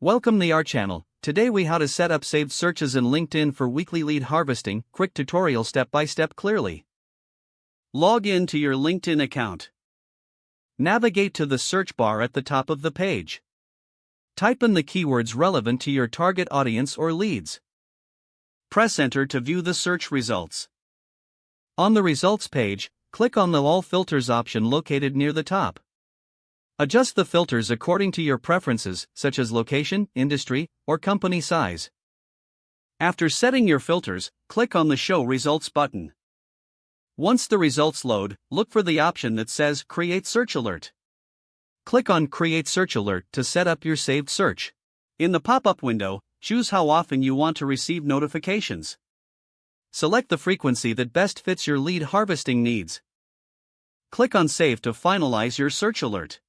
Welcome to our channel. Today we how to set up saved searches in LinkedIn for weekly lead harvesting. Quick tutorial step by step clearly. Log in to your LinkedIn account. Navigate to the search bar at the top of the page. Type in the keywords relevant to your target audience or leads. Press enter to view the search results. On the results page, click on the All Filters option located near the top. Adjust the filters according to your preferences, such as location, industry, or company size. After setting your filters, click on the Show Results button. Once the results load, look for the option that says Create Search Alert. Click on Create Search Alert to set up your saved search. In the pop-up window, choose how often you want to receive notifications. Select the frequency that best fits your lead harvesting needs. Click on Save to finalize your search alert.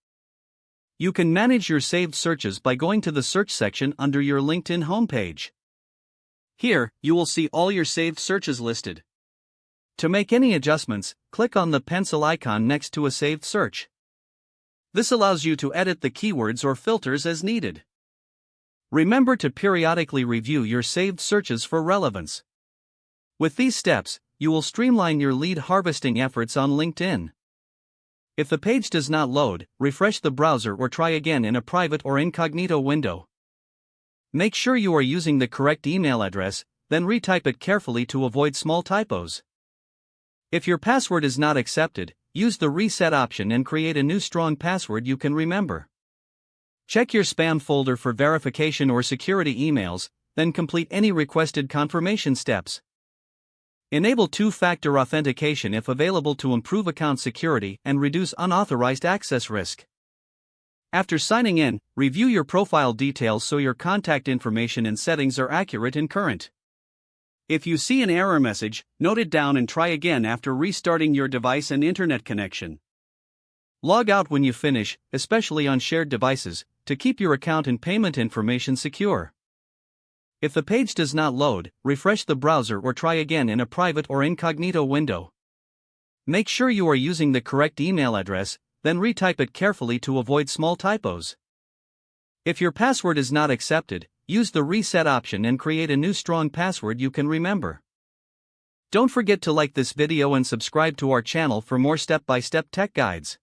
You can manage your saved searches by going to the search section under your LinkedIn homepage. Here, you will see all your saved searches listed. To make any adjustments, click on the pencil icon next to a saved search. This allows you to edit the keywords or filters as needed. Remember to periodically review your saved searches for relevance. With these steps, you will streamline your lead harvesting efforts on LinkedIn. If the page does not load, refresh the browser or try again in a private or incognito window. Make sure you are using the correct email address, then retype it carefully to avoid small typos. If your password is not accepted, use the reset option and create a new strong password you can remember. Check your spam folder for verification or security emails, then complete any requested confirmation steps. Enable two-factor authentication if available to improve account security and reduce unauthorized access risk. After signing in, review your profile details so your contact information and settings are accurate and current. If you see an error message, note it down and try again after restarting your device and internet connection. Log out when you finish, especially on shared devices, to keep your account and payment information secure. If the page does not load, refresh the browser or try again in a private or incognito window. Make sure you are using the correct email address, then retype it carefully to avoid small typos. If your password is not accepted, use the reset option and create a new strong password you can remember. Don't forget to like this video and subscribe to our channel for more step-by-step tech guides.